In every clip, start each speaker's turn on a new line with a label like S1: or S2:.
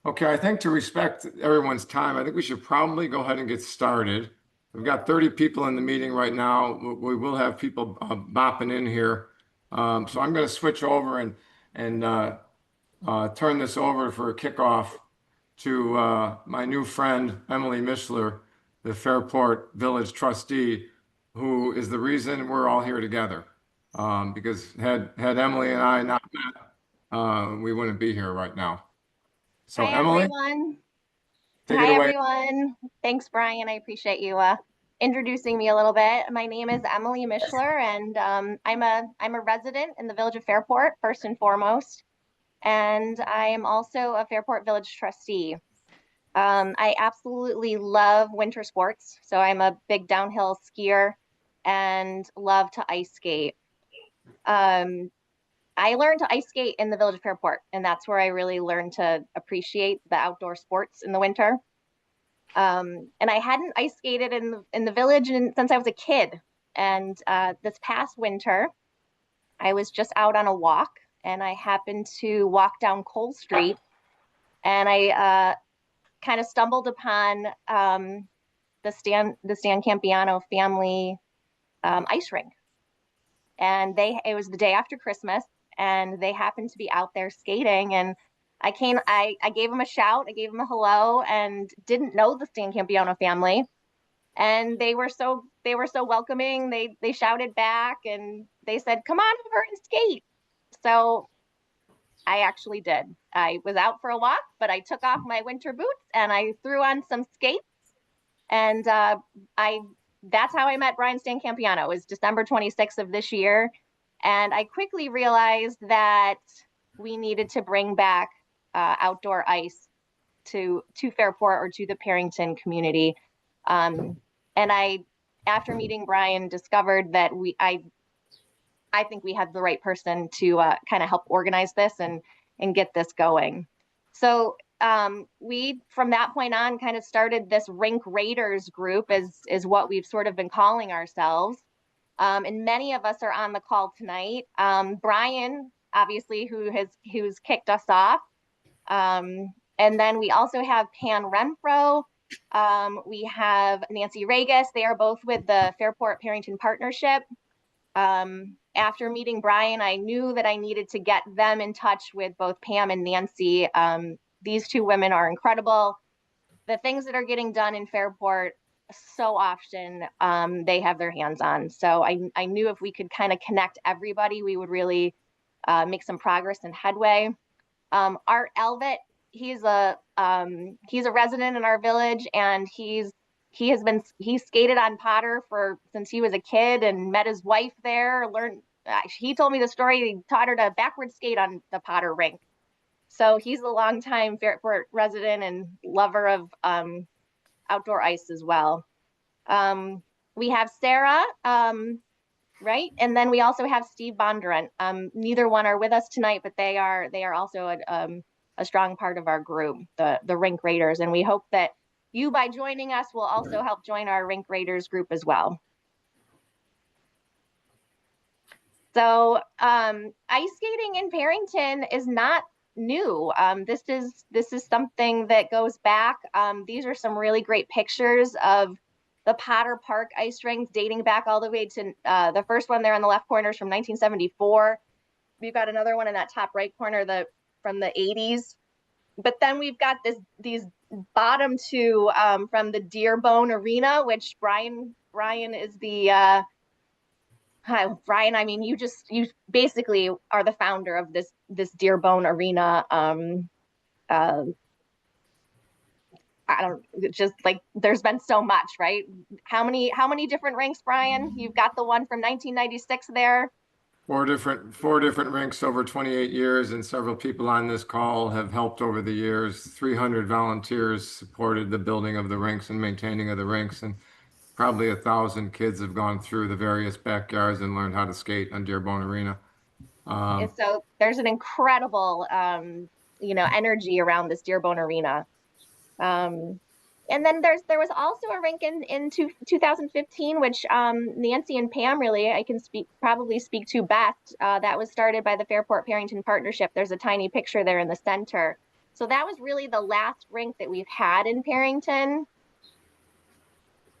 S1: Okay, I think to respect everyone's time, I think we should probably go ahead and get started. We've got 30 people in the meeting right now. We will have people bopping in here. So I'm going to switch over and turn this over for a kickoff to my new friend, Emily Mischler, the Fairport Village Trustee, who is the reason we're all here together. Because had Emily and I not met, we wouldn't be here right now. So
S2: Hi,
S1: Emily,
S2: everyone.
S1: take it
S2: Hi,
S1: away.
S2: everyone. Thanks, Brian. I appreciate you introducing me a little bit. My name is Emily Mischler, and I'm a resident in the village of Fairport, first and foremost. And I am also a Fairport Village trustee. I absolutely love winter sports, so I'm a big downhill skier and love to ice skate. Um, I learned to ice skate in the village of Fairport, and that's where I really learned to appreciate the outdoor sports in the winter. And I hadn't ice skated in the village since I was a kid. And this past winter, I was just out on a walk, and I happened to walk down Cole Street, and I kind of stumbled upon the Stancampiano family ice rink. And it was the day after Christmas, and they happened to be out there skating, and I gave them a shout, I gave them a hello, and didn't know the Stancampiano family, and they were so welcoming. They shouted back, and they said, "Come on over and skate." So I actually did. I was out for a walk, but I took off my winter boots and I threw on some skates, and I that's how I met Brian Stancampiano. It was December 26th of this year. And I quickly realized that we needed to bring back outdoor ice to Fairport or to the Perinton community. And after meeting Brian, discovered that I think we had the right person to kind of help organize this and get this going. So we, from that point on, kind of started this Rink Raiders group, is what we've sort of been calling ourselves. And many of us are on the call tonight. Brian, obviously, who's kicked us off. And then we also have Pan Renfro. We have Nancy Ragus. They are both with the Fairport Perinton Partnership. After meeting Brian, I knew that I needed to get them in touch with both Pam and Nancy. These two women are incredible. The things that are getting done in Fairport, so often they have their hands on. So I knew if we could kind of connect everybody, we would really make some progress and headway. Art Alvut, he's a resident in our village, and he's skated on Potter since he was a kid and met his wife there. He told me the story. He taught her to backward skate on the Potter rink. So he's a longtime Fairport resident and lover of outdoor ice as well. We have Sara, right? And then we also have Steve Bondurant. Neither one are with us tonight, but they are also a strong part of our group, the Rink Raiders. And we hope that you, by joining us, will also help join our Rink Raiders group as well. So ice skating in Perinton is not new. This is something that goes back. These are some really great pictures of the Potter Park ice rinks dating back all the way to the first one there on the left corner is from 1974. We've got another one in that top right corner from the 80s. But then we've got these bottom two from the Dearbone Arena, which Brian is the hi, Brian. I mean, you basically are the founder of this Dearbone Arena. I don't just like there's been so much, right? How many different rinks, Brian? You've got the one from 1996 there.
S1: Four different rinks over 28 years, and several people on this call have helped over the years. 300 volunteers supported the building of the rinks and maintaining of the rinks, and probably 1,000 kids have gone through the various backyards and learned how to skate on Dearbone Arena.
S2: And so there's an incredible energy around this Dearbone Arena. And then there was also a rink in 2015, which Nancy and Pam really I can probably speak to best. That was started by the Fairport Perinton Partnership. There's a tiny picture there in the center. So that was really the last rink that we've had in Perinton.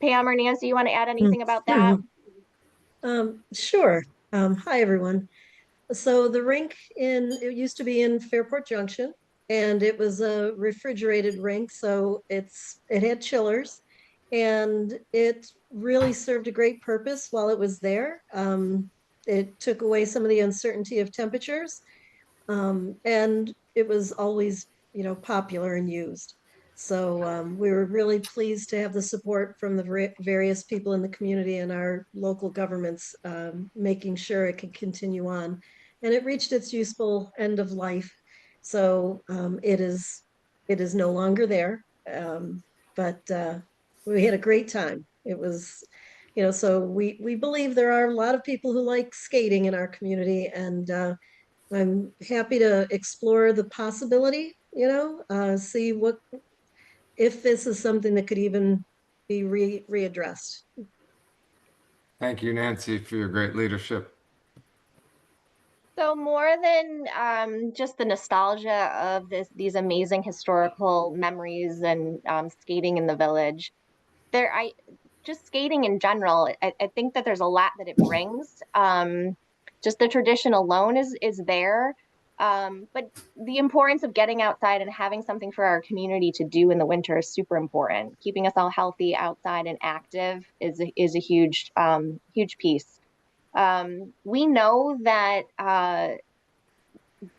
S2: Pam or Nancy, you want to add anything about that?
S3: Sure. Hi, everyone. So the rink it used to be in Fairport Junction, and it was a refrigerated rink, so it had chillers, and it really served a great purpose while it was there. It took away some of the uncertainty of temperatures, and it was always, popular and used. So we were really pleased to have the support from the various people in the community and our local governments, making sure it could continue on. And it reached its useful end of life. So it is no longer there. But we had a great time. It was, so we believe there are a lot of people who like skating in our community, and I'm happy to explore the possibility, see if this is something that could even be readdressed.
S1: Thank you, Nancy, for your great leadership.
S2: So more than just the nostalgia of these amazing historical memories and skating in the village, I just skating in general. I think that there's a lot that it brings. Just the tradition alone is there, but the importance of getting outside and having something for our community to do in the winter is super important. Keeping us all healthy outside and active is a huge piece. We know that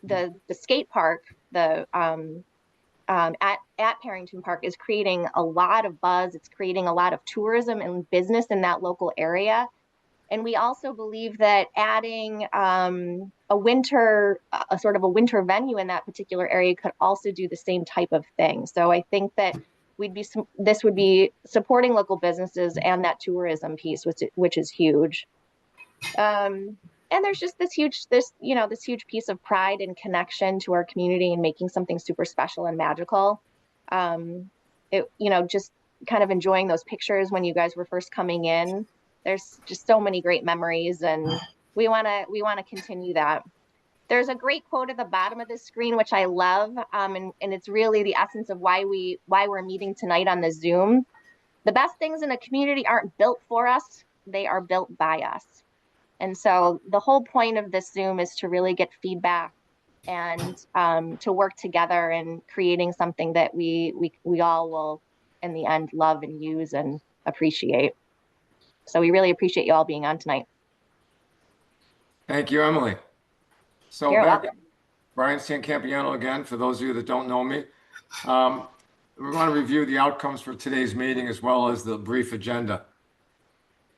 S2: the skate park, at Perinton Park, is creating a lot of buzz. It's creating a lot of tourism and business in that local area. And we also believe that adding a sort of a winter venue in that particular area could also do the same type of thing. So I think that this would be supporting local businesses and that tourism piece, which is huge. And there's just this huge piece of pride and connection to our community and making something super special and magical. Just kind of enjoying those pictures when you guys were first coming in. There's just so many great memories, and we want to continue that. There's a great quote at the bottom of the screen, which I love, and it's really the essence of why we're meeting tonight on the Zoom. The best things in a community aren't built for us; they are built by us. And so the whole point of this Zoom is to really get feedback and to work together in creating something that we all will, in the end, love and use and appreciate. So we really appreciate you all being on tonight.
S1: Thank you, Emily. So
S2: You're
S1: back,
S2: welcome.
S1: Brian Stancampiano again, for those of you that don't know me. We want to review the outcomes for today's meeting as well as the brief agenda.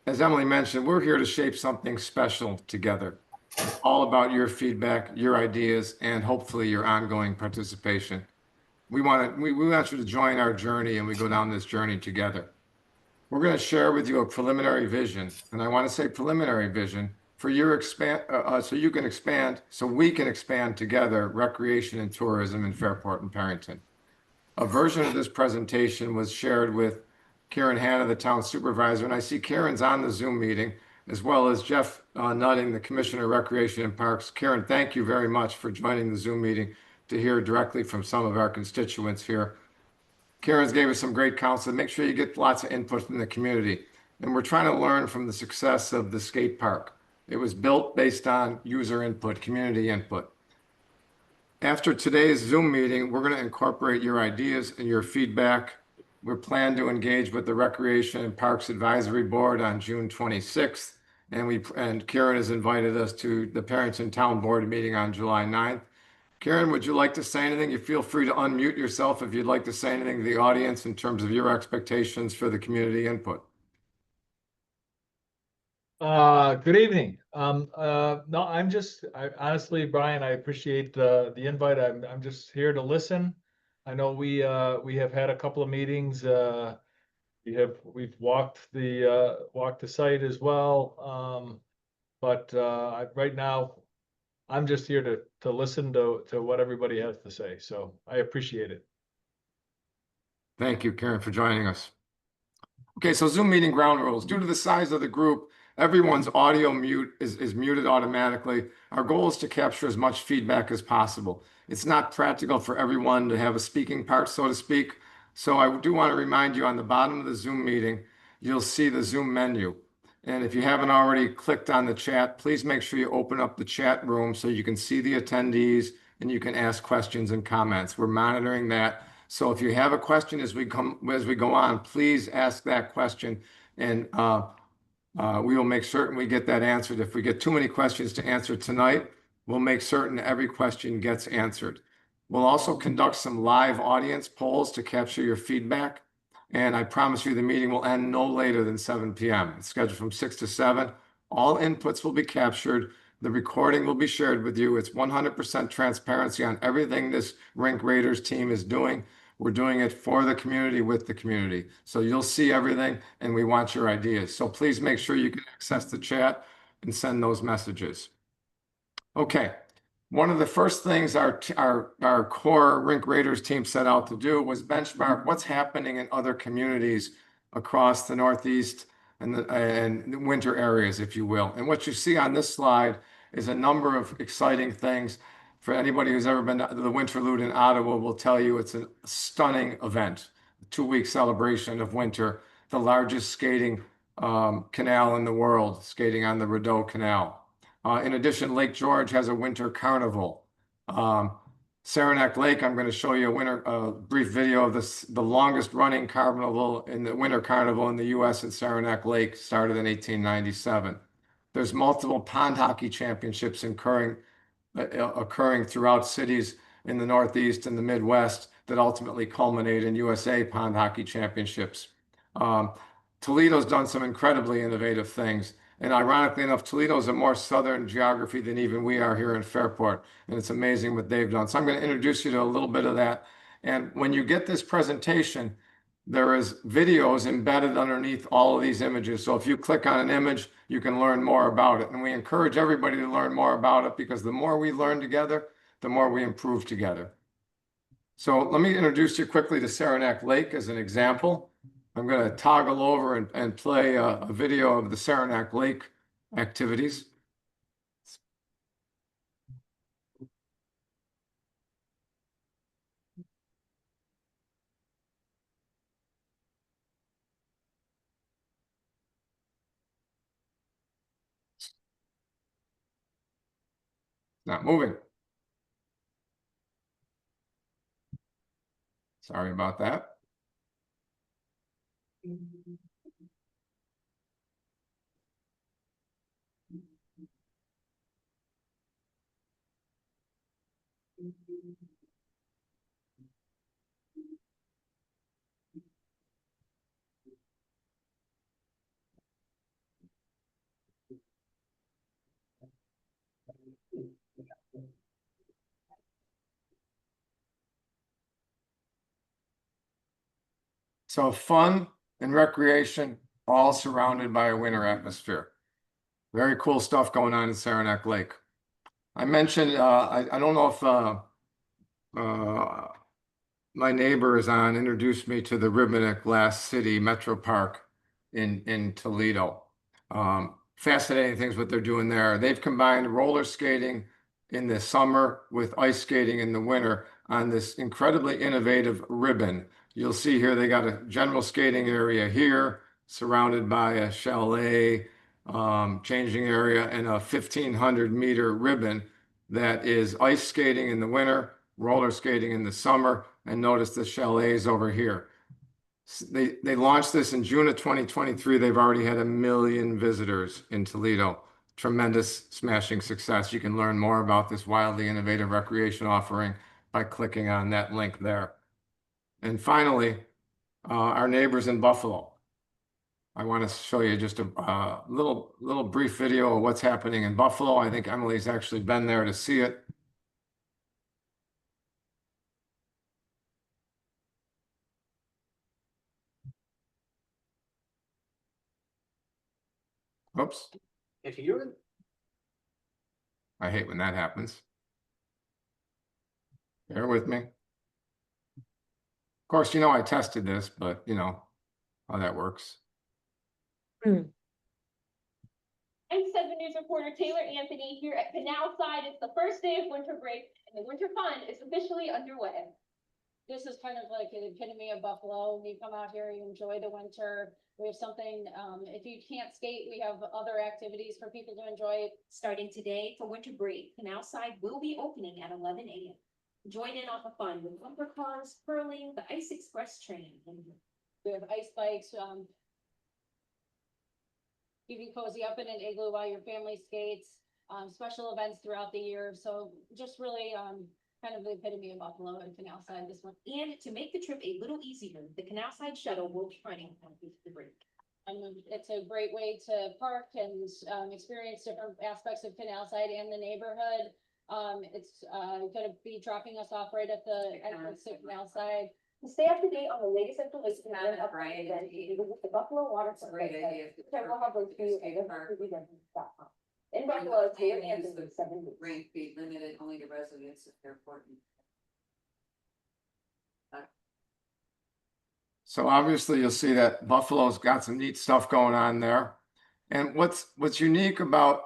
S1: As Emily mentioned, we're here to shape something special together. It's all about your feedback, your ideas, and hopefully your ongoing participation. We want you to join our journey, and we go down this journey together. We're going to share with you a preliminary vision, and I want to say preliminary vision for your so you can expand, so we can expand together recreation and tourism in Fairport and Perinton. A version of this presentation was shared with Karen Hanna, the town supervisor, and I see Karen's on the Zoom meeting, as well as Jeff Nutting, the Commissioner of Recreation and Parks. Karen, thank you very much for joining the Zoom meeting to hear directly from some of our constituents here. Karen's gave us some great counsel. Make sure you get lots of input from the community. And we're trying to learn from the success of the skate park. It was built based on user input, community input. After today's Zoom meeting, we're going to incorporate your ideas and your feedback. We plan to engage with the Recreation and Parks Advisory Board on June 26th. And Karen has invited us to the Perinton Town Board meeting on July 9th. Karen, would you like to say anything? You feel free to unmute yourself if you'd like to say anything to the audience in terms of your expectations for the community input.
S4: Good evening. No, honestly, Brian, I appreciate the invite. I'm just here to listen. I know we have had a couple of meetings. We've walked the site as well. But right now, I'm just here to listen to what everybody has to say. So I appreciate it.
S1: Thank you, Karen, for joining us. Okay, so Zoom meeting ground rules. Due to the size of the group, everyone's audio mute is muted automatically. Our goal is to capture as much feedback as possible. It's not practical for everyone to have a speaking part, so to speak. So I do want to remind you on the bottom of the Zoom meeting, you'll see the Zoom menu. And if you haven't already clicked on the chat, please make sure you open up the chat room so you can see the attendees and you can ask questions and comments. We're monitoring that. So if you have a question as we go on, please ask that question, and we will make certain we get that answered. If we get too many questions to answer tonight, we'll make certain every question gets answered. We'll also conduct some live audience polls to capture your feedback. And I promise you the meeting will end no later than 7 p.m. It's scheduled from 6 to 7. All inputs will be captured. The recording will be shared with you. It's 100% transparency on everything this Rink Raiders team is doing. We're doing it for the community, with the community. So you'll see everything, and we want your ideas. So please make sure you can access the chat and send those messages. Okay. One of the first things our core Rink Raiders team set out to do was benchmark what's happening in other communities across the Northeast and the winter areas, if you will. And what you see on this slide is a number of exciting things. For anybody who's ever been to the Winterlude in Ottawa will tell you it's a stunning event, a 2-week celebration of winter, the largest skating canal in the world, skating on the Rideau Canal. In addition, Lake George has a winter carnival. Saranac Lake, I'm going to show you a brief video of the longest running carnival in the winter carnival in the U.S. at Saranac Lake, started in 1897. There's multiple pond hockey championships occurring throughout cities in the Northeast and the Midwest that ultimately culminate in USA Pond Hockey Championships. Toledo's done some incredibly innovative things. And ironically enough, Toledo's a more southern geography than even we are here in Fairport. And it's amazing what they've done. So I'm going to introduce you to a little bit of that. And when you get this presentation, there is videos embedded underneath all of these images. So if you click on an image, you can learn more about it. And we encourage everybody to learn more about it, because the more we learn together, the more we improve together. So let me introduce you quickly to Saranac Lake as an example. I'm going to toggle over and play a video of the Saranac Lake activities. Not moving. Sorry about that. So fun and recreation, all surrounded by a winter atmosphere. Very cool stuff going on in Saranac Lake. I mentioned, I don't know if my neighbor is on, introduced me to the Ribbon Glass City Metro Park in Toledo. Fascinating things what they're doing there. They've combined roller skating in the summer with ice skating in the winter on this incredibly innovative ribbon. You'll see here they got a general skating area here, surrounded by a chalet, changing area, and a 1,500-meter ribbon that is ice skating in the winter, roller skating in the summer, and notice the chalets over here. They launched this in June of 2023. They've already had 1 million visitors in Toledo. Tremendous, smashing success. You can learn more about this wildly innovative recreation offering by clicking on that link there. And finally, our neighbors in Buffalo. I want to show you just a little brief video of what's happening in Buffalo. I think Emily's actually been there to see it. Oops.
S5: If you're
S1: I hate when that happens. Bear with me. Of course, you know I tested this, but you know how that works.
S5: I'm 7 News reporter Taylor Anthony here at Canal Side. It's the first day of winter break and the winter fun is officially underway. This is kind of like an epitome of Buffalo. You come out here, you enjoy the winter. We have something, if you can't skate, we have other activities for people to enjoy.
S6: Starting today for winter break, Canal Side will be opening at 11 a.m. Join in on the fun with bumper cars, curling, the Ice Express train.
S5: We have ice bikes, you can cozy up in an igloo while your family skates, special events throughout the year. So just really, kind of the epitome of Buffalo and Canal Side this one.
S6: And to make the trip a little easier, the Canal Side shuttle will be running on the break.
S5: And it's a great way to park and experience different aspects of Canal Side and the neighborhood. It's going to be dropping us off right at the entrance to Canal Side.
S6: To stay up to date on the latest information
S7: Yeah,
S6: of
S7: Brian,
S6: event,
S7: you-
S6: visit the Buffalo Waterfront
S7: Great
S6: website,
S7: idea.
S6: which I will have links for you at www.com. In Buffalo, Taylor Anthony, 7 News.
S7: Rink be limited only to residents of Fairport.
S1: So obviously you'll see that Buffalo's got some neat stuff going on there. And what's unique about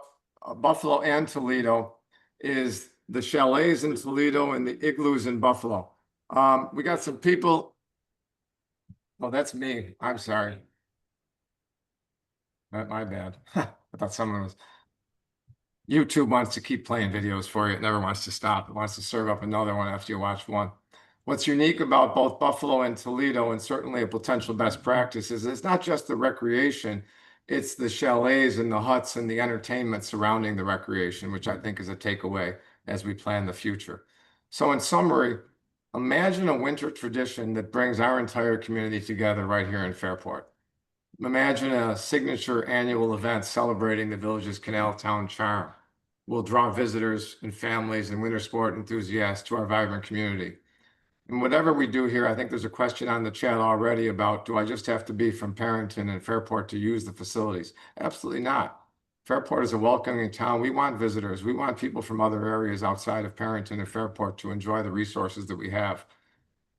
S1: Buffalo and Toledo is the chalets in Toledo and the igloos in Buffalo. We got some people. Oh, that's me. I'm sorry. My bad. I thought someone was. YouTube wants to keep playing videos for you. It never wants to stop. It wants to serve up another one after you watch one. What's unique about both Buffalo and Toledo, and certainly a potential best practice, is it's not just the recreation, it's the chalets and the huts and the entertainment surrounding the recreation, which I think is a takeaway as we plan the future. So in summary, imagine a winter tradition that brings our entire community together right here in Fairport. Imagine a signature annual event celebrating the village's canal town charm. We'll draw visitors and families and winter sport enthusiasts to our vibrant community. And whatever we do here, I think there's a question on the chat already about, do I just have to be from Perinton and Fairport to use the facilities? Absolutely not. Fairport is a welcoming town. We want visitors. We want people from other areas outside of Perinton and Fairport to enjoy the resources that we have.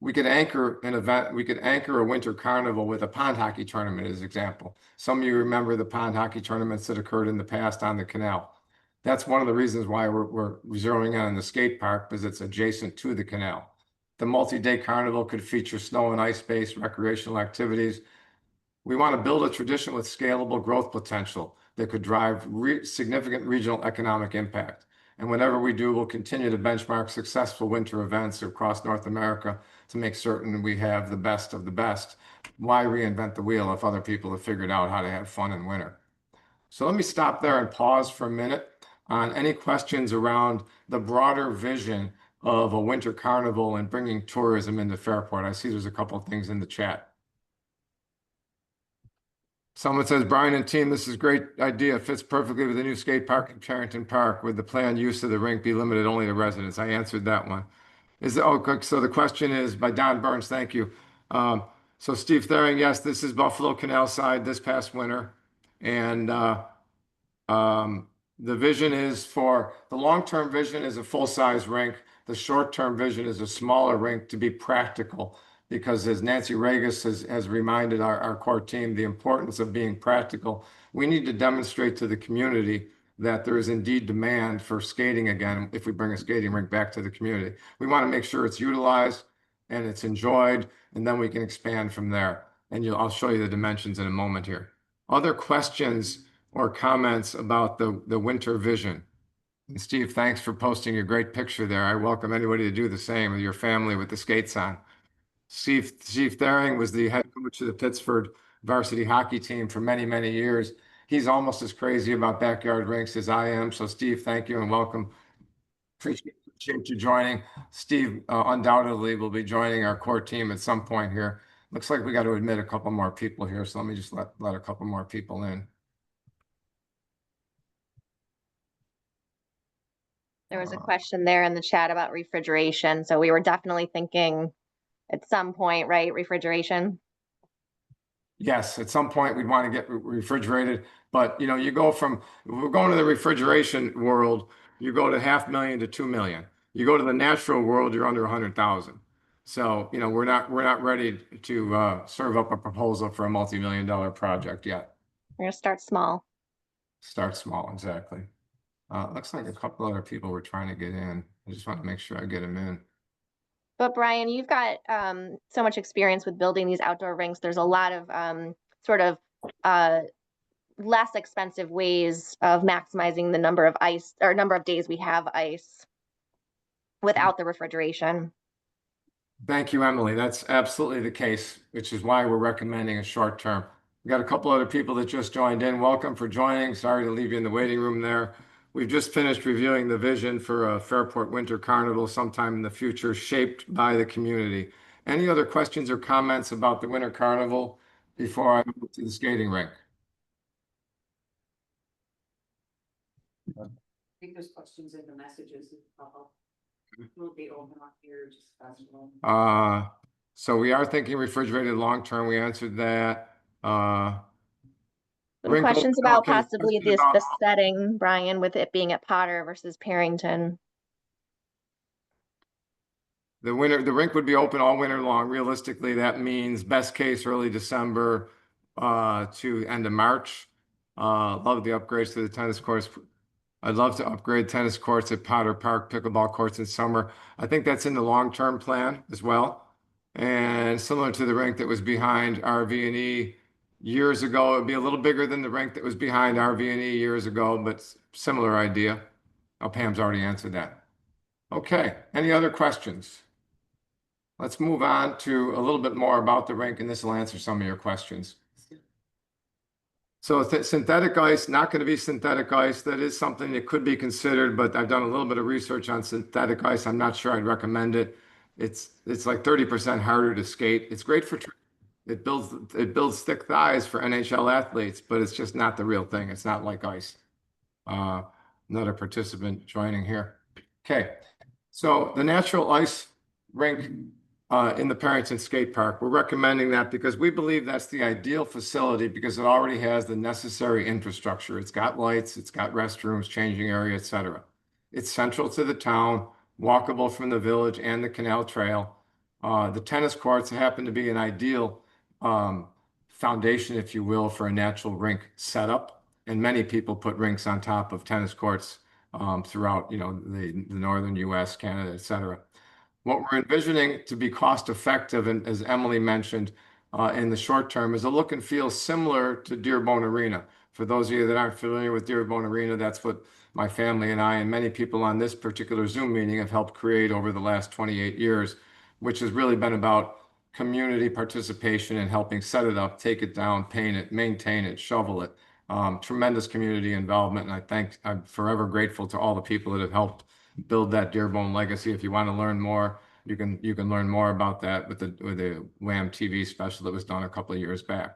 S1: We could anchor an event, we could anchor a winter carnival with a pond hockey tournament as an example. Some of you remember the pond hockey tournaments that occurred in the past on the canal. That's one of the reasons why we're zeroing in on the skate park, because it's adjacent to the canal. The multi-day carnival could feature snow and ice-based recreational activities. We want to build a tradition with scalable growth potential that could drive significant regional economic impact. And whatever we do, we'll continue to benchmark successful winter events across North America to make certain we have the best of the best. Why reinvent the wheel if other people have figured out how to have fun in winter? So let me stop there and pause for a minute on any questions around the broader vision of a winter carnival and bringing tourism into Fairport. I see there's a couple of things in the chat. Someone says, Brian and team, this is a great idea. Fits perfectly with the new skate park in Carrington Park. Would the planned use of the rink be limited only to residents? I answered that one. So the question is by Don Burns. Thank you. So Steve Thering, yes, this is Buffalo Canal Side this past winter. And the vision is for the long-term vision is a full-size rink. The short-term vision is a smaller rink to be practical, because as Nancy Ragus has reminded our core team, the importance of being practical. We need to demonstrate to the community that there is indeed demand for skating again if we bring a skating rink back to the community. We want to make sure it's utilized and it's enjoyed, and then we can expand from there. And I'll show you the dimensions in a moment here. Other questions or comments about the winter vision? And Steve, thanks for posting your great picture there. I welcome anybody to do the same with your family with the skates on. Steve Thering was the head coach of the Pittsford varsity hockey team for many, many years. He's almost as crazy about backyard rinks as I am. So Steve, thank you and welcome. Appreciate you joining. Steve undoubtedly will be joining our core team at some point here. Looks like we got to admit a couple more people here. So let me just let a couple more people in.
S2: There was a question there in the chat about refrigeration. So we were definitely thinking at some point, right? Refrigeration.
S1: Yes, at some point we'd want to get refrigerated, but you go from, we're going to the refrigeration world, you go to 500,000 to 2 million. You go to the natural world, you're under 100,000. So, we're not ready to serve up a proposal for a multi-million-dollar project yet.
S2: We're gonna start small.
S1: Start small, exactly. Looks like a couple other people were trying to get in. I just want to make sure I get them in.
S2: But Brian, you've got so much experience with building these outdoor rinks. There's a lot of sort of less expensive ways of maximizing the number of ice or number of days we have ice without the refrigeration.
S1: Thank you, Emily. That's absolutely the case, which is why we're recommending a short term. We got a couple other people that just joined in. Welcome for joining. Sorry to leave you in the waiting room there. We've just finished reviewing the vision for a Fairport Winter Carnival sometime in the future, shaped by the community. Any other questions or comments about the Winter Carnival before I move to the skating rink?
S7: I think there's questions in the messages. Will be open up here just as well.
S1: So we are thinking refrigerated long term. We answered that.
S2: Some
S1: Rink
S2: questions
S1: open,
S2: about
S1: okay,
S2: possibly
S1: question about-
S2: the setting, Brian, with it being at Potter versus Perinton.
S1: The rink would be open all winter long. Realistically, that means best case early December to end of March. Love the upgrades to the tennis courts. I'd love to upgrade tennis courts at Potter Park, pickleball courts in summer. I think that's in the long-term plan as well. And similar to the rink that was behind RV&E years ago, it'd be a little bigger than the rink that was behind RV&E years ago, but similar idea. Oh, Pam's already answered that. Okay, any other questions? Let's move on to a little bit more about the rink, and this will answer some of your questions. So synthetic ice, not going to be synthetic ice. That is something that could be considered, but I've done a little bit of research on synthetic ice. I'm not sure I'd recommend it. It's like 30% harder to skate. It's great for it builds thick thighs for NHL athletes, but it's just not the real thing. It's not like ice. Another participant joining here. Okay, so the natural ice rink in the Perinton Skate Park. We're recommending that because we believe that's the ideal facility because it already has the necessary infrastructure. It's got lights, it's got restrooms, changing area, etc. It's central to the town, walkable from the village and the canal trail. The tennis courts happen to be an ideal foundation, if you will, for a natural rink setup. And many people put rinks on top of tennis courts throughout, the northern U.S., Canada, etc. What we're envisioning to be cost effective, and as Emily mentioned, in the short term, is a look and feel similar to Dearborn Arena. For those of you that aren't familiar with Dearborn Arena, that's what my family and I and many people on this particular Zoom meeting have helped create over the last 28 years, which has really been about community participation and helping set it up, take it down, paint it, maintain it, shovel it. Tremendous community involvement, and I'm forever grateful to all the people that have helped build that Dearborn legacy. If you want to learn more, you can learn more about that with the Wham TV special that was done a couple of years back.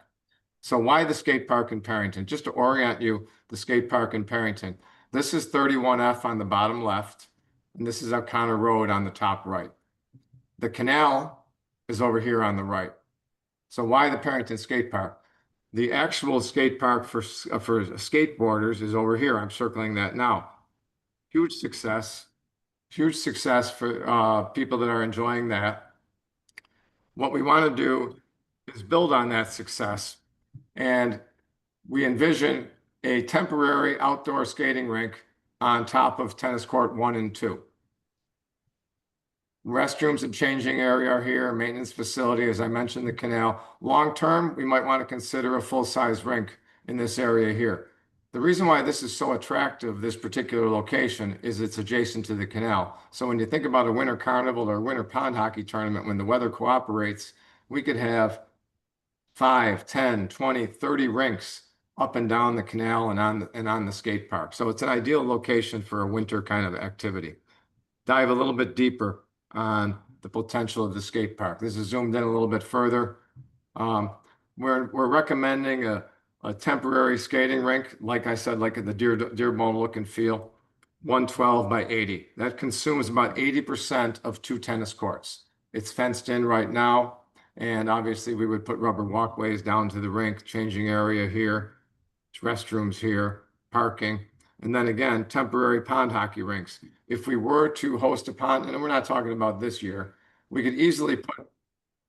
S1: So why the skate park in Perinton? Just to orient you, the skate park in Perinton. This is 31F on the bottom left, and this is O'Connor Road on the top right. The canal is over here on the right. So why the Perinton skate park? The actual skate park for skateboarders is over here. I'm circling that now. Huge success for people that are enjoying that. What we want to do is build on that success, and we envision a temporary outdoor skating rink on top of tennis court 1 and 2. Restrooms and changing area are here, maintenance facility, as I mentioned, the canal. Long term, we might want to consider a full-size rink in this area here. The reason why this is so attractive, this particular location, is it's adjacent to the canal. So when you think about a winter carnival or a winter pond hockey tournament, when the weather cooperates, we could have 5, 10, 20, 30 rinks up and down the canal and on the skate park. So it's an ideal location for a winter kind of activity. Dive a little bit deeper on the potential of the skate park. This is zoomed in a little bit further. We're recommending a temporary skating rink, like I said, like the Dearborn look and feel, 112 by 80. That consumes about 80% of 2 tennis courts. It's fenced in right now, and obviously we would put rubber walkways down to the rink, changing area here, restrooms here, parking, and then again, temporary pond hockey rinks. If we were to host a pond, and we're not talking about this year, we could easily put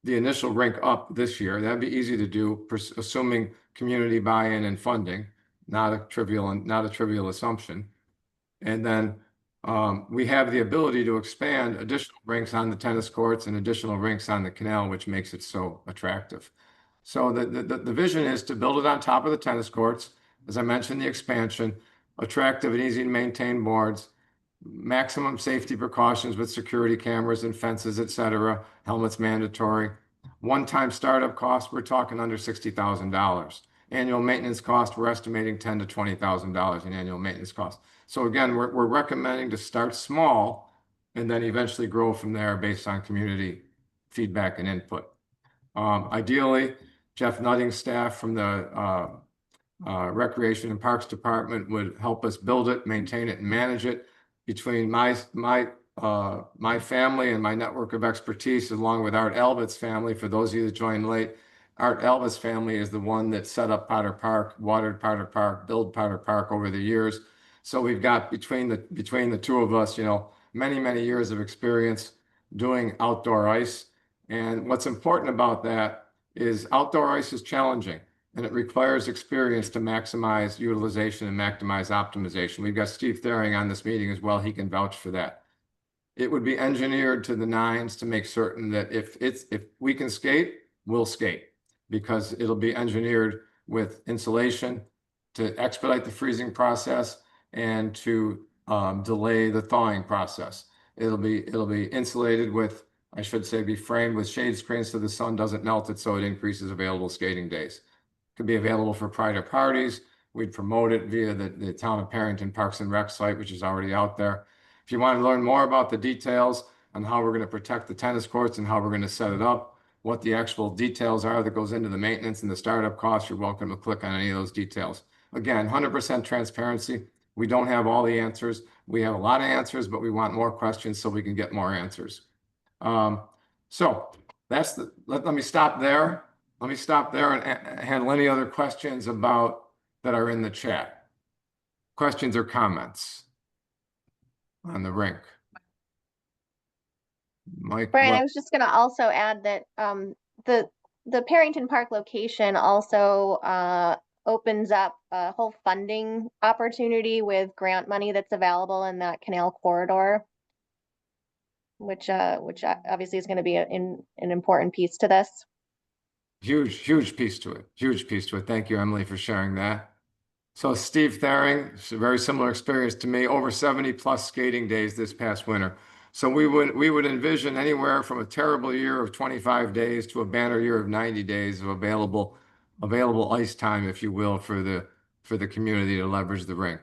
S1: the initial rink up this year. That'd be easy to do, assuming community buy-in and funding. not a trivial assumption. And then we have the ability to expand additional rinks on the tennis courts and additional rinks on the canal, which makes it so attractive. So the vision is to build it on top of the tennis courts. As I mentioned, the expansion, attractive and easy to maintain boards, maximum safety precautions with security cameras and fences, et cetera, helmets mandatory. One-time startup cost, we're talking under $60,000. Annual maintenance cost, we're estimating $10,000 to $20,000 in annual maintenance cost. So again, we're recommending to start small and then eventually grow from there based on community feedback and input. Ideally, Jeff Nutting's staff from the Recreation and Parks Department would help us build it, maintain it, and manage it. Between my family and my network of expertise, along with Art Alvut's family, for those of you that joined late, Art Alvut's family is the one that set up Potter Park, watered Potter Park, built Potter Park over the years. So we've got between the two of us, many years of experience doing outdoor ice. And what's important about that is outdoor ice is challenging, and it requires experience to maximize utilization and maximize optimization. We've got Steve Thering on this meeting as well. He can vouch for that. It would be engineered to the nines to make certain that if we can skate, we'll skate, because it'll be engineered with insulation to expedite the freezing process and to delay the thawing process. It'll be insulated with, I should say, be framed with shade screens so the sun doesn't melt it, so it increases available skating days. Could be available for private parties. We'd promote it via the Town of Perinton Parks and Rec site, which is already out there. If you want to learn more about the details on how we're going to protect the tennis courts and how we're going to set it up, what the actual details are that goes into the maintenance and the startup costs, you're welcome to click on any of those details. Again, 100% transparency. We don't have all the answers. We have a lot of answers, but we want more questions so we can get more answers. So that's let me stop there. Let me stop there and handle any other questions that are in the chat. Questions or comments on the rink? Mike?
S2: Brian, I was just going to also add that the Perinton Park location also opens up a whole funding opportunity with grant money that's available in that canal corridor, which obviously is going to be an important piece to this.
S1: Huge piece to it. Huge piece to it. Thank you, Emily, for sharing that. So Steve Thering, it's a very similar experience to me, over 70+ skating days this past winter. So we would envision anywhere from a terrible year of 25 days to a banner year of 90 days of available ice time, if you will, for the community to leverage the rink.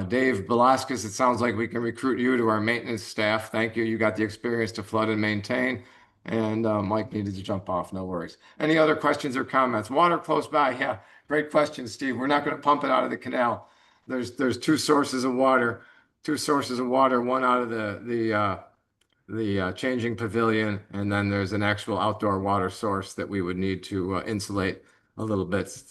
S1: Dave Velasquez, it sounds like we can recruit you to our maintenance staff. Thank you. You got the experience to flood and maintain. And Mike needed to jump off, no worries. Any other questions or comments? Water close by, yeah, great question, Steve. We're not going to pump it out of the canal. There's two sources of water, one out of the changing pavilion, and then there's an actual outdoor water source that we would need to insulate a little bit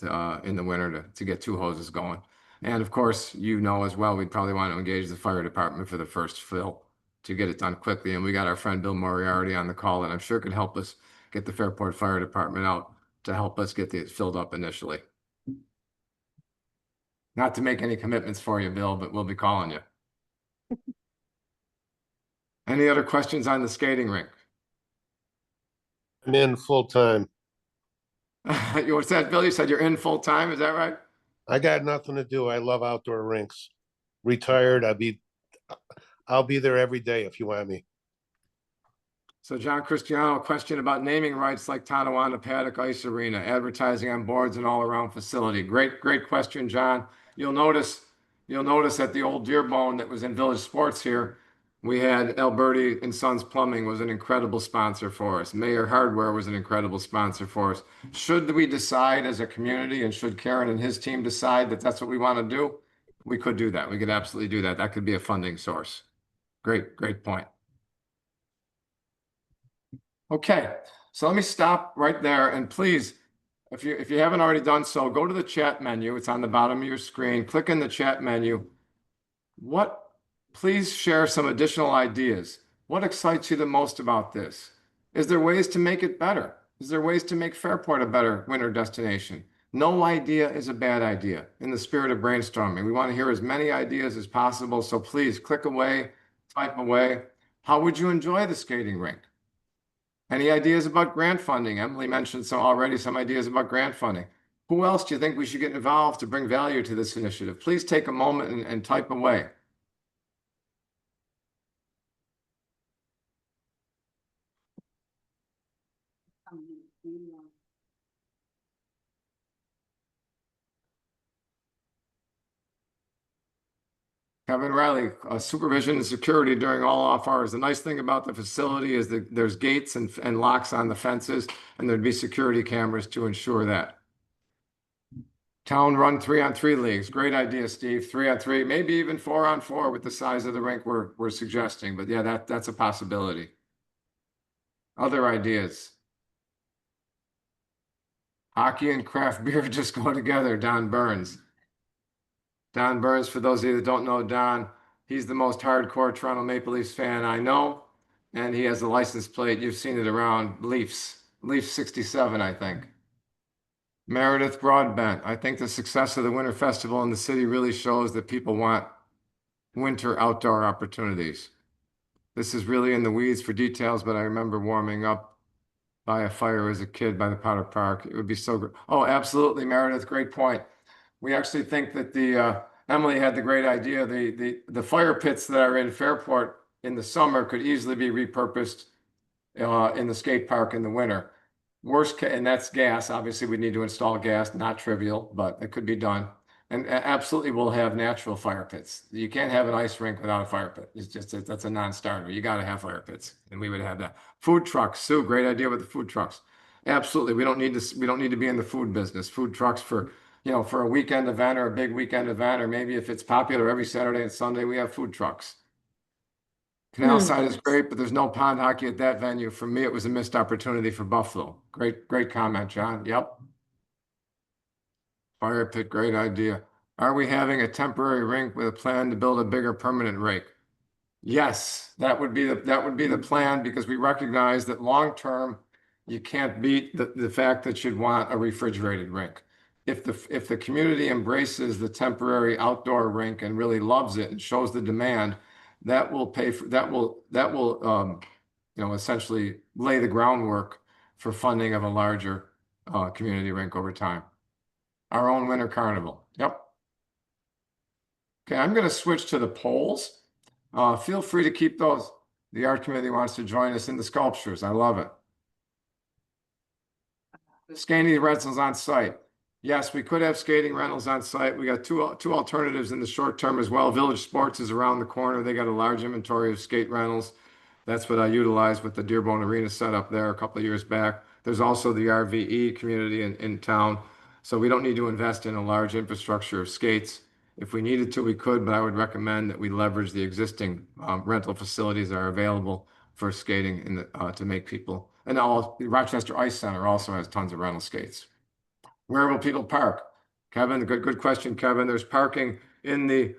S1: in the winter to get two hoses going. And of course, as well, we'd probably want to engage the fire department for the first fill to get it done quickly. And we got our friend Bill Moriarty on the call that I'm sure could help us get the Fairport Fire Department out to help us get it filled up initially. Not to make any commitments for you, Bill, but we'll be calling you. Any other questions on the skating rink?
S8: I'm in full time.
S1: What's that, Bill? You said you're in full time, is that right?
S8: I got nothing to do. I love outdoor rinks. Retired, I'll be there every day if you want me.
S1: So John Cristiano, question about naming rights like Tonawanda Paddock Ice Arena, advertising on boards and all around facility. Great question, John. You'll notice at the old Deerbone that was in Village Sports here, we had Alberti and Sons Plumbing was an incredible sponsor for us. Mayor Hardware was an incredible sponsor for us. Should we decide as a community, and should Karen and his team decide that that's what we want to do, we could do that. We could absolutely do that. That could be a funding source. Great point. Okay, so let me stop right there, and please, if you haven't already done so, go to the chat menu. It's on the bottom of your screen. Click in the chat menu. Please share some additional ideas. What excites you the most about this? Is there ways to make it better? Is there ways to make Fairport a better winter destination? No idea is a bad idea in the spirit of brainstorming. We want to hear as many ideas as possible. So please click away, type away. How would you enjoy the skating rink? Any ideas about grant funding? Emily mentioned already some ideas about grant funding. Who else do you think we should get involved to bring value to this initiative? Please take a moment and type away. Kevin Riley, supervision and security during all off hours. The nice thing about the facility is that there's gates and locks on the fences, and there'd be security cameras to ensure that. Town run 3-on-3 leagues. Great idea, Steve. 3-on-3, maybe even 4-on-4 with the size of the rink we're suggesting. But yeah, that's a possibility. Other ideas. Hockey and craft beer just go together. Don Burns. Don Burns, for those of you that don't know Don, he's the most hardcore Toronto Maple Leafs fan I know. And he has a license plate. You've seen it around. Leafs 67, I think. Meredith Broadbent. I think the success of the Winter Festival in the city really shows that people want winter outdoor opportunities. This is really in the weeds for details, but I remember warming up by a fire as a kid by the Potter Park. It would be so good. Oh, absolutely, Meredith. Great point. We actually think that Emily had the great idea. The fire pits that are in Fairport in the summer could easily be repurposed in the skate park in the winter. Worst case, and that's gas. Obviously, we need to install gas. Not trivial, but it could be done. And absolutely, we'll have natural fire pits. You can't have an ice rink without a fire pit. It's just that's a non-starter. You got to have fire pits, and we would have that. Food trucks, Sue. Great idea with the food trucks. Absolutely, we don't need to. We don't need to be in the food business. Food trucks for for a weekend event or a big weekend event, or maybe if it's popular every Saturday and Sunday, we have food trucks. Canal side is great, but there's no pond hockey at that venue. For me, it was a missed opportunity for Buffalo. Great comment, John. Yep. Fire pit, great idea. Are we having a temporary rink with a plan to build a bigger permanent rink? Yes, that would be the plan, because we recognize that long term you can't beat the fact that you'd want a refrigerated rink. If the community embraces the temporary outdoor rink and really loves it and shows the demand, that will essentially lay the groundwork for funding of a larger community rink over time. Our own winter carnival. Yep. Okay, I'm going to switch to the polls. Feel free to keep those. The art committee wants to join us in the sculptures. I love it. Skating rentals on site. Yes, we could have skating rentals on site. We got two alternatives in the short term as well. Village Sports is around the corner. They got a large inventory of skate rentals. That's what I utilized with the Dearborn Arena set up there a couple of years back. There's also the RVE community in town. So we don't need to invest in a large infrastructure of skates. If we needed to, we could, but I would recommend that we leverage the existing rental facilities that are available for skating to make people. And the Rochester Ice Center also has tons of rental skates. Where will people park? Kevin, good question, Kevin. There's parking in the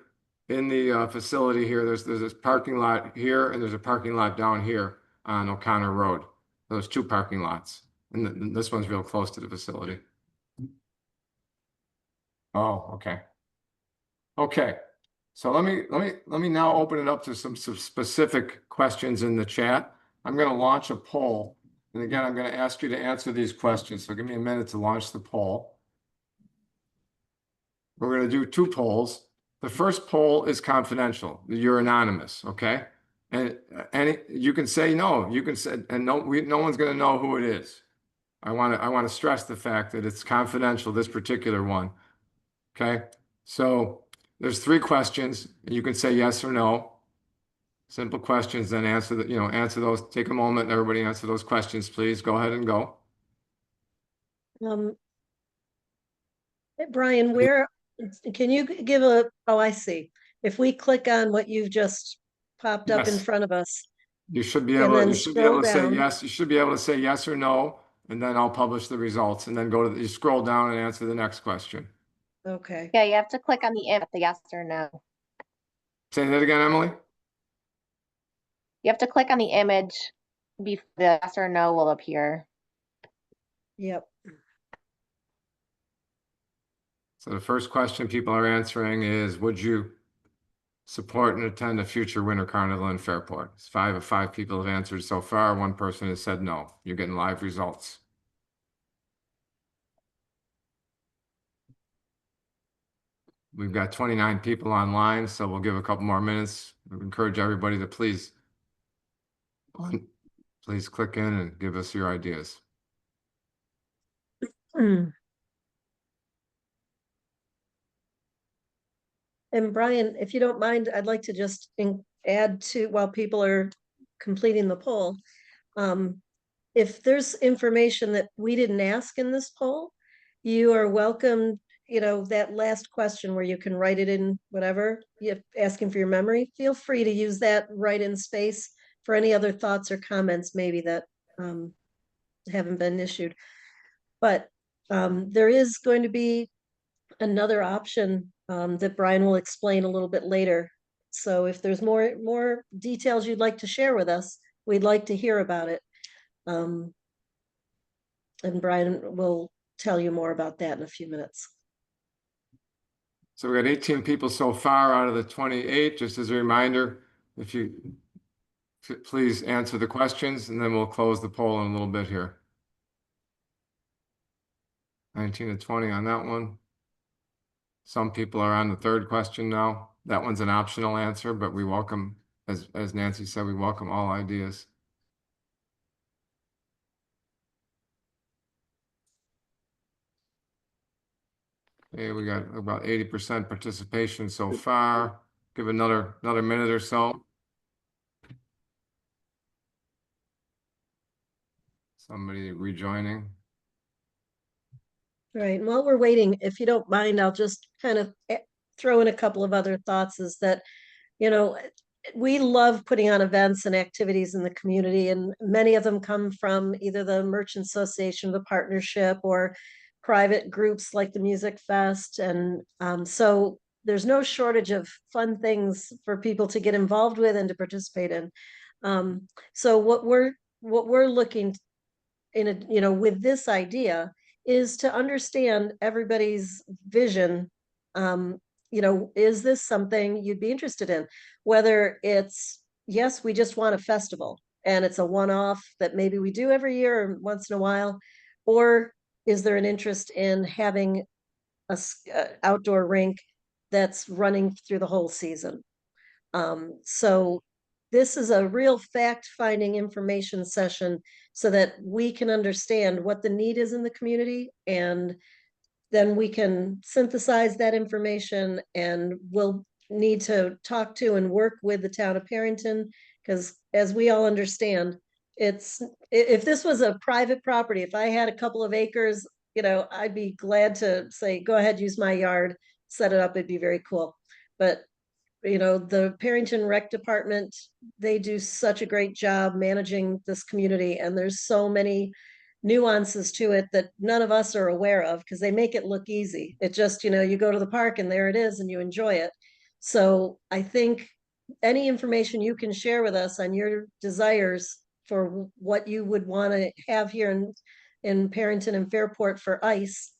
S1: facility here. There's this parking lot here, and there's a parking lot down here on O'Connor Road. Those two parking lots, and this one's real close to the facility. Oh, okay. Okay. So let me now open it up to some specific questions in the chat. I'm going to launch a poll. And again, I'm going to ask you to answer these questions. So give me a minute to launch the poll. We're going to do two polls. The first poll is confidential. You're anonymous, okay? And you can say no. You can say, and no one's going to know who it is. I want to stress the fact that it's confidential, this particular one. Okay? So there's 3 questions. You can say yes or no. Simple questions, then answer those. Take a moment and everybody answer those questions, please. Go ahead and go.
S3: Hey, Brian, can you give oh, I see. If we click on what you've just popped up in
S1: Yes.
S3: front of us.
S1: You should be
S3: And
S1: able
S3: then
S1: to say
S3: scroll
S1: yes. You should be able to say yes or no, and then I'll publish the results, and then you scroll down and answer the next question.
S3: Okay.
S2: Yeah, you have to click on the yes or no.
S1: Say that again, Emily.
S2: You have to click on the image before the yes or no will appear.
S3: Yep.
S1: So the first question people are answering is, would you support and attend a future winter carnival in Fairport? 5 of 5 people have answered so far. One person has said no. You're getting live results. We've got 29 people online, so we'll give a couple more minutes. We encourage everybody to please click in and give us your ideas.
S3: And Brian, if you don't mind, I'd like to just add to, while people are completing the poll, if there's information that we didn't ask in this poll, you are welcome, that last question where you can write it in whatever, you're asking for your memory, feel free to use that right in space for any other thoughts or comments maybe that haven't been issued. But there is going to be another option that Brian will explain a little bit later. So if there's more details you'd like to share with us, we'd like to hear about it. And Brian will tell you more about that in a few minutes.
S1: So we got 18 people so far out of the 28. Just as a reminder, if you please answer the questions, and then we'll close the poll in a little bit here. 19 to 20 on that one. Some people are on the third question now. That one's an optional answer, but we welcome, as Nancy said, we welcome all ideas. Okay, we got about 80% participation so far. Give another minute or so. Somebody rejoining.
S3: All right, and while we're waiting, if you don't mind, I'll just kind of throw in a couple of other thoughts. Is that, we love putting on events and activities in the community, and many of them come from either the Merchant Association, the partnership, or private groups like the Music Fest. And so there's no shortage of fun things for people to get involved with and to participate in. So what we're looking in, with this idea is to understand everybody's vision. Is this something you'd be interested in? Whether it's, yes, we just want a festival and it's a one-off that maybe we do every year or once in a while, or is there an interest in having a outdoor rink that's running through the whole season? So this is a real fact-finding information session so that we can understand what the need is in the community, and then we can synthesize that information, and we'll need to talk to and work with the town of Perinton, because as we all understand, if this was a private property, if I had a couple of acres, I'd be glad to say, go ahead, use my yard, set it up, it'd be very cool. But the Perinton Rec Department, they do such a great job managing this community, and there's so many nuances to it that none of us are aware of because they make it look easy. It just, you go to the park and there it is and you enjoy it. So I think any information you can share with us on your desires for what you would want to have here in Perinton and Fairport for ice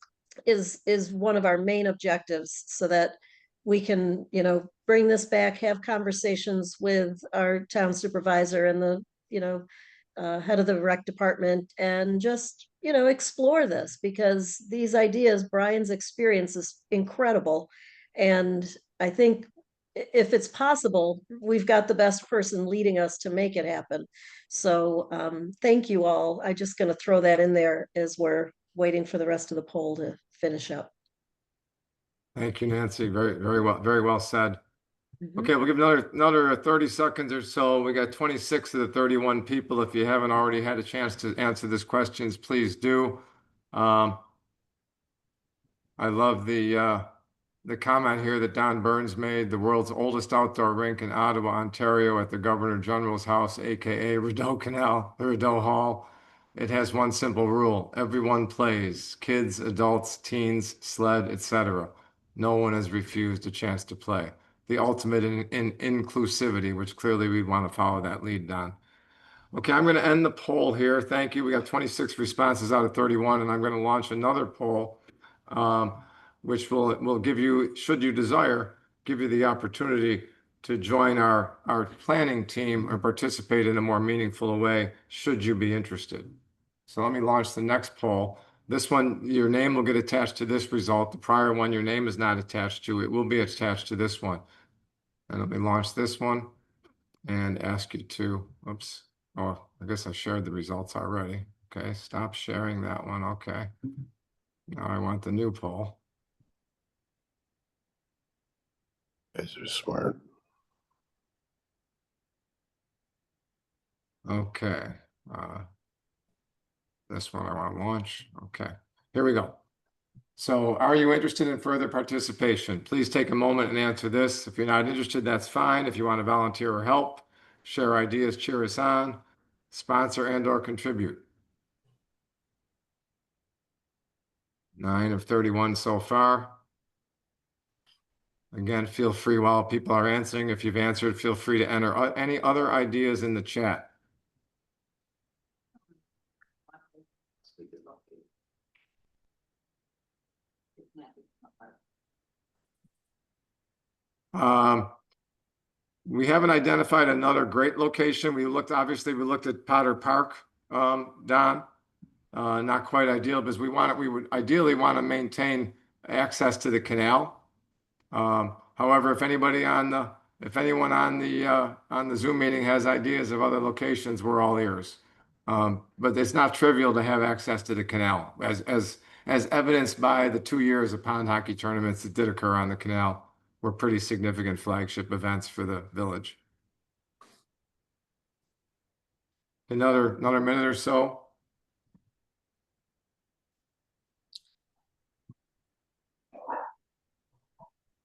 S3: is one of our main objectives, so that we can, bring this back, have conversations with our town supervisor and the, head of the rec department, and just, explore this, because these ideas, Brian's experience is incredible. And I think if it's possible, we've got the best person leading us to make it happen. So thank you all. I'm just going to throw that in there as we're waiting for the rest of the poll to finish up.
S1: Thank you, Nancy. Very well said.
S3: Mhm.
S1: Okay, we'll give another 30 seconds or so. We got 26 of the 31 people. If you haven't already had a chance to answer these questions, please do. I love the comment here that Don Burns made: the world's oldest outdoor rink in Ottawa, Ontario, at the Governor General's house, aka Rideau Canal, the Rideau Hall. It has one simple rule: everyone plays, kids, adults, teens, sled, etc. No one has refused a chance to play. The ultimate in inclusivity, which clearly we want to follow that lead, Don. Okay, I'm going to end the poll here. Thank you. We got 26 responses out of 31, and I'm going to launch another poll. which will give you, should you desire, give you the opportunity to join our planning team or participate in a more meaningful way, should you be interested. So let me launch the next poll. This one, your name will get attached to this result. The prior one, your name is not attached to. It will be attached to this one. And let me launch this one and ask you to, oops. Oh, I guess I shared the results already. Okay, stop sharing that one. Okay. Now I want the new poll.
S8: Guys are smart.
S1: Okay. This one I want to launch. Okay, here we go. So are you interested in further participation? Please take a moment and answer this. If you're not interested, that's fine. If you want to volunteer or help, share ideas, cheer us on, sponsor and or contribute. 9 of 31 so far. Again, feel free while people are answering. If you've answered, feel free to enter any other ideas in the chat. We haven't identified another great location. Obviously we looked at Potter Park, Don. Not quite ideal because we would ideally want to maintain access to the canal. However, if anyone on the Zoom meeting has ideas of other locations, we're all ears. But it's not trivial to have access to the canal, as evidenced by the 2 years of pond hockey tournaments that did occur on the canal. Were pretty significant flagship events for the village. Another minute or so.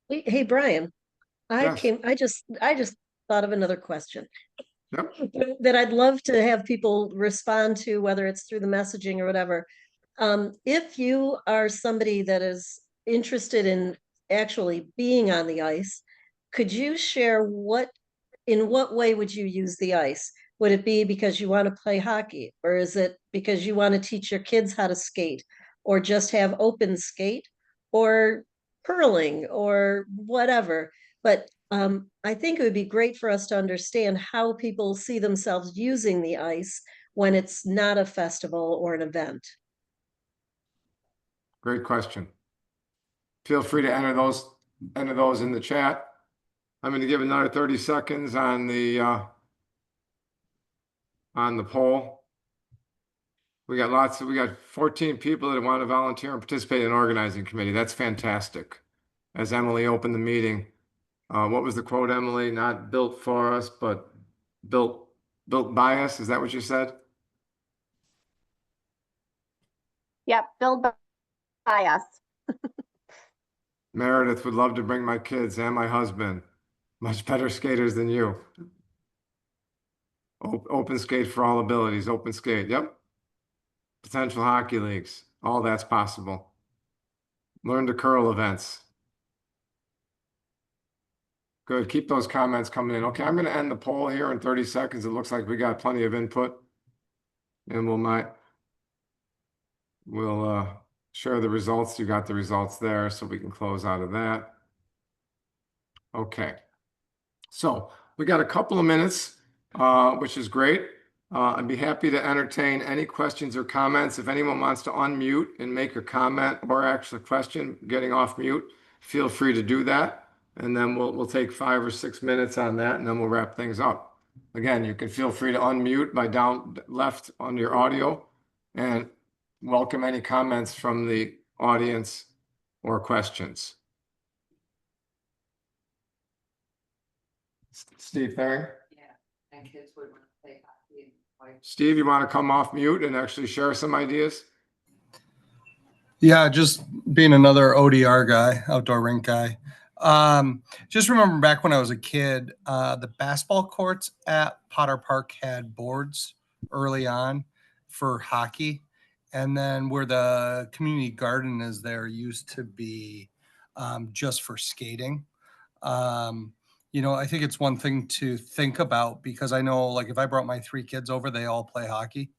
S3: Hey, Brian,
S1: Yes.
S3: I just thought of another question.
S1: Yep.
S3: That I'd love to have people respond to, whether it's through the messaging or whatever. If you are somebody that is interested in actually being on the ice, could you share in what way would you use the ice? Would it be because you want to play hockey, or is it because you want to teach your kids how to skate, or just have open skate, or curling, or whatever? But I think it would be great for us to understand how people see themselves using the ice when it's not a festival or an event.
S1: Great question. Feel free to enter those in the chat. I'm going to give another 30 seconds on the poll. We got 14 people that want to volunteer and participate in an organizing committee. That's fantastic. As Emily opened the meeting, what was the quote, Emily? Not built for us, but built by us. Is that what you said?
S2: Yep, build by us.
S1: Meredith would love to bring my kids and my husband. Much better skaters than you. Open skate for all abilities. Open skate. Yep. Potential hockey leagues. All that's possible. Learn to curl events. Good. Keep those comments coming in. Okay, I'm going to end the poll here in 30 seconds. It looks like we got plenty of input. And we'll share the results. You got the results there, so we can close out of that. Okay. So we got a couple of minutes, which is great. I'd be happy to entertain any questions or comments. If anyone wants to unmute and make a comment or actually question getting off mute, feel free to do that. And then we'll take 5 or 6 minutes on that, and then we'll wrap things up. Again, you can feel free to unmute by down left on your audio, and welcome any comments from the audience or questions. Steve Thering?
S7: Yeah, and kids would want to play hockey.
S1: Steve, you want to come off mute and actually share some ideas?
S9: Yeah, just being another ODR guy, outdoor rink guy. Just remember back when I was a kid, the basketball courts at Potter Park had boards early on for hockey. And then where the community garden is there used to be just for skating. I think it's one thing to think about, because I know, like, if I brought my 3 kids over, they all play hockey.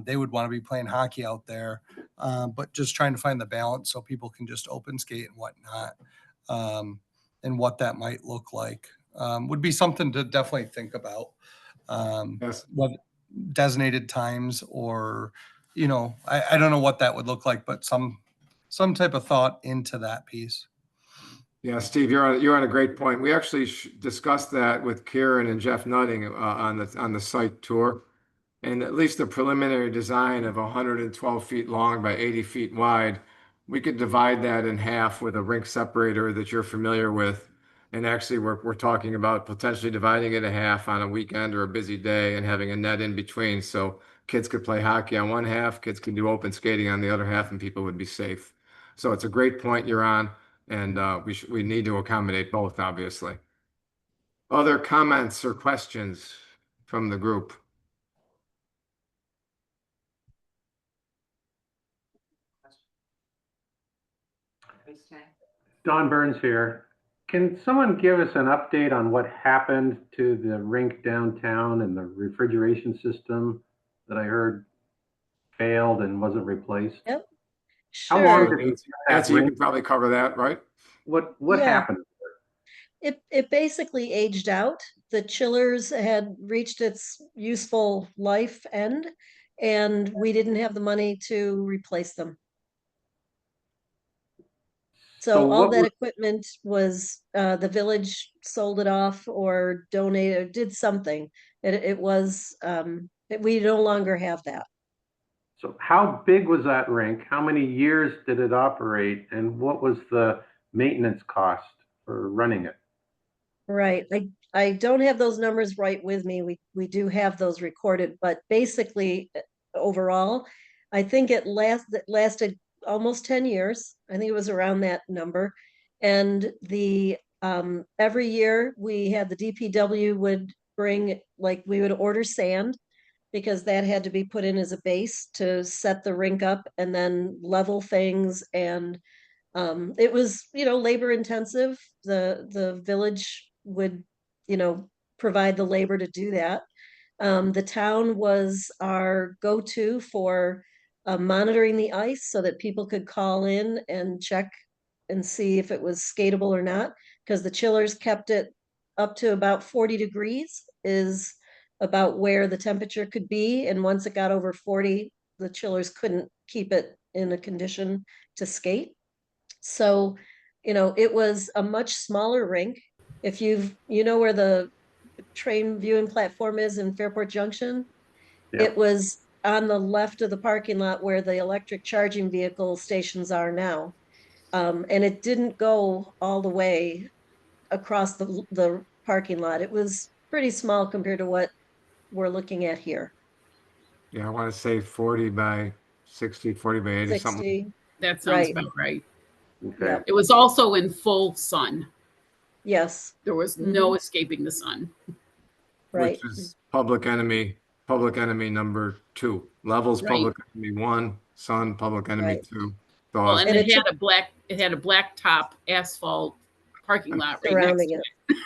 S9: They would want to be playing hockey out there, but just trying to find the balance so people can just open skate and whatnot, and what that might look like would be something to definitely think about.
S1: Yes.
S9: What designated times, or I don't know what that would look like, but some type of thought into that piece.
S1: Yeah, Steve, you're on a great point. We actually discussed that with Kieran and Jeff Nutting on the site tour, and at least the preliminary design of 112 feet long by 80 feet wide, we could divide that in half with a rink separator that you're familiar with. And actually, we're talking about potentially dividing it in half on a weekend or a busy day and having a net in between, so kids could play hockey on one half, kids could do open skating on the other half, and people would be safe. So it's a great point you're on. And we need to accommodate both, obviously. Other comments or questions from the group?
S10: Don Burns here. Can someone give us an update on what happened to the rink downtown and the refrigeration system that I heard failed and wasn't replaced?
S3: Yep.
S10: How
S3: Sure.
S10: long did
S1: Nancy, you can probably cover that, right?
S10: what
S3: Yeah.
S10: happened?
S3: It basically aged out. The chillers had reached its useful life end, and we didn't have the money to replace them. So all
S10: what
S3: that
S10: were-
S3: equipment was, the village sold it off or donated, did something. It was, we no longer have that.
S10: So how big was that rink? How many years did it operate? And what was the maintenance cost for running it?
S3: Right. I don't have those numbers right with me. We do have those recorded, but basically overall, I think it lasted almost 10 years. I think it was around that number. And the every year we had the DPW would bring, like, we would order sand because that had to be put in as a base to set the rink up and then level things. And it was, labor intensive. The village would, provide the labor to do that. The town was our go-to for monitoring the ice so that people could call in and check and see if it was skatable or not, because the chillers kept it up to about 40 degrees is about where the temperature could be. And once it got over 40, the chillers couldn't keep it in a condition to skate. So, it was a much smaller rink. If you know where the train viewing platform is in Fairport Junction,
S10: Yeah.
S3: it was on the left of the parking lot where the electric charging vehicle stations are now. And it didn't go all the way across the parking lot. It was pretty small compared to what we're looking at here.
S1: Yeah, I want to say 40 by 60, 40 by 80, something.
S3: 60,
S11: That sounds
S3: Right.
S11: about right.
S10: Okay.
S3: Yep.
S11: It was also in full sun.
S3: Yes,
S11: There was no escaping the sun.
S3: right.
S1: Which is public enemy number 2. Levels,
S11: Right.
S1: public enemy 1, sun, public enemy
S3: Right.
S1: 2.
S11: Well, and
S3: And
S11: it
S3: it
S11: had a black top asphalt parking lot right next
S3: Surrounding
S11: to
S3: it.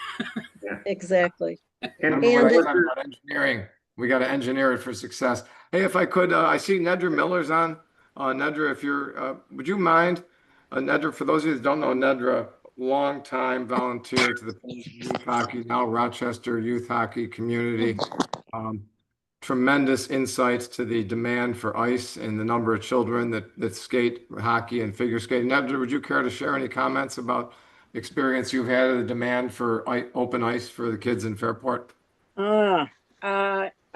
S11: it.
S3: Exactly.
S10: And
S1: Remember what I
S3: And
S1: said about engineering. We got to engineer it for success. Hey, if I could, I see Nedra Miller's on. Nedra, if you're, would you mind? Nedra, for those of you that don't know, Nedra, longtime volunteer to the youth hockey, now Rochester youth hockey community. Tremendous insights to the demand for ice and the number of children that skate hockey and figure skating. Nedra, would you care to share any comments about experience you've had of the demand for open ice for the kids in Fairport?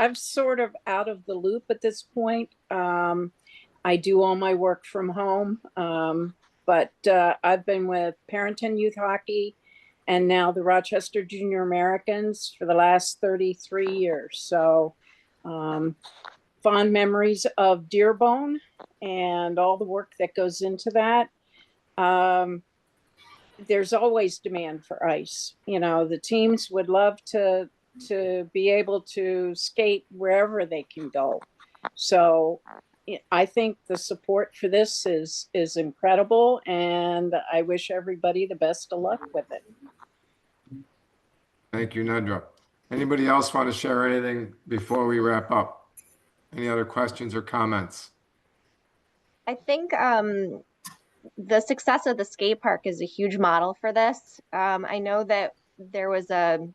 S12: I'm sort of out of the loop at this point. I do all my work from home, but I've been with Perinton Youth Hockey and now the Rochester Junior Americans for the last 33 years. So fond memories of Dearbone and all the work that goes into that. There's always demand for ice. The teams would love to be able to skate wherever they can go. So I think the support for this is incredible, and I wish everybody the best of luck with it.
S1: Thank you, Nedra. Anybody else want to share anything before we wrap up? Any other questions or comments?
S2: I think the success of the skate park is a huge model for this. I know that there was the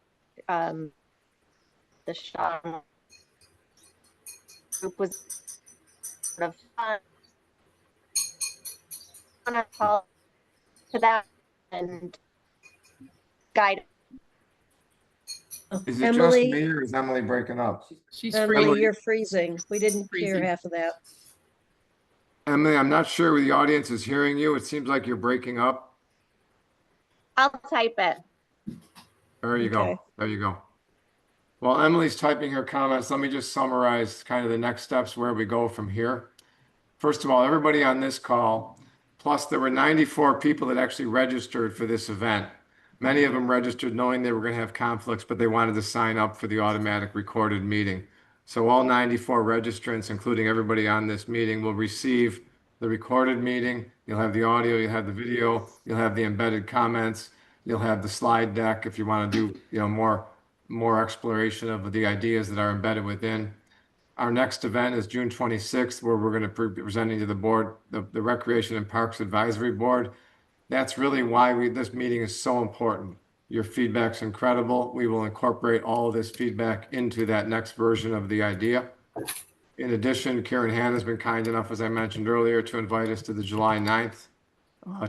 S2: Sean group was sort of fun to call to that and guide.
S1: Is it just
S3: Emily,
S1: me or is Emily breaking up?
S11: She's
S3: Emily,
S11: freezing.
S3: you're freezing. We didn't hear
S11: Freezing.
S3: half of that.
S1: Emily, I'm not sure the audience is hearing you. It seems like you're breaking up.
S2: I'll type it.
S1: There you
S3: Okay.
S1: go. There you go. While Emily's typing her comments, let me just summarize kind of the next steps where we go from here. First of all, everybody on this call, plus there were 94 people that actually registered for this event. Many of them registered knowing they were going to have conflicts, but they wanted to sign up for the automatic recorded meeting. So all 94 registrants, including everybody on this meeting, will receive the recorded meeting. You'll have the audio, you'll have the video, you'll have the embedded comments, you'll have the slide deck if you want to do, more exploration of the ideas that are embedded within. Our next event is June 26th, where we're going to be presenting to the board, the Recreation and Parks Advisory Board. That's really why this meeting is so important. Your feedback's incredible. We will incorporate all of this feedback into that next version of the idea. In addition, Karen Han has been kind enough, as I mentioned earlier, to invite us to the July 9th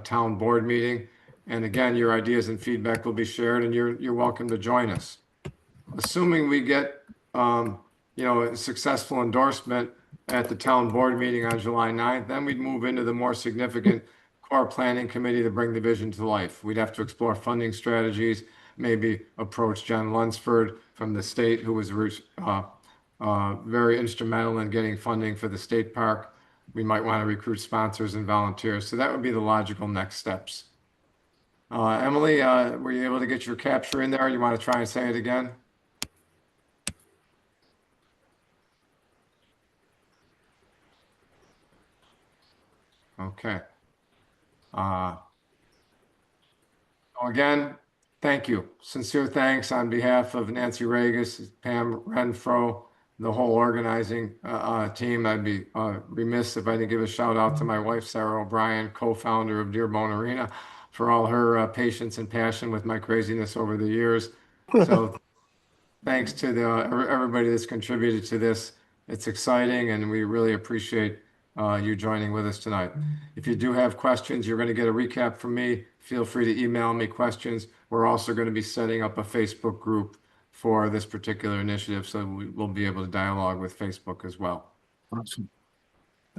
S1: town board meeting. And again, your ideas and feedback will be shared, and you're welcome to join us. Assuming we get a successful endorsement at the town board meeting on July 9th, then we'd move into the more significant core planning committee to bring the vision to life. We'd have to explore funding strategies, maybe approach Jen Lunsford from the state, who was very instrumental in getting funding for the state park. We might want to recruit sponsors and volunteers. So that would be the logical next steps. Emily, were you able to get your capture in there? You want to try and say it again? Okay. Again, thank you. Sincere thanks on behalf of Nancy Ragus, Pam Renfro, the whole organizing team. I'd be remiss if I didn't give a shout out to my wife, Sara O'Brien, co-founder of Dearborn Arena, for all her patience and passion with my craziness over the years. So thanks to everybody that's contributed to this. It's exciting, and we really appreciate you joining with us tonight. If you do have questions, you're going to get a recap from me. Feel free to email me questions. We're also going to be setting up a Facebook group for this particular initiative, so we'll be able to dialogue with Facebook as well.
S8: Awesome.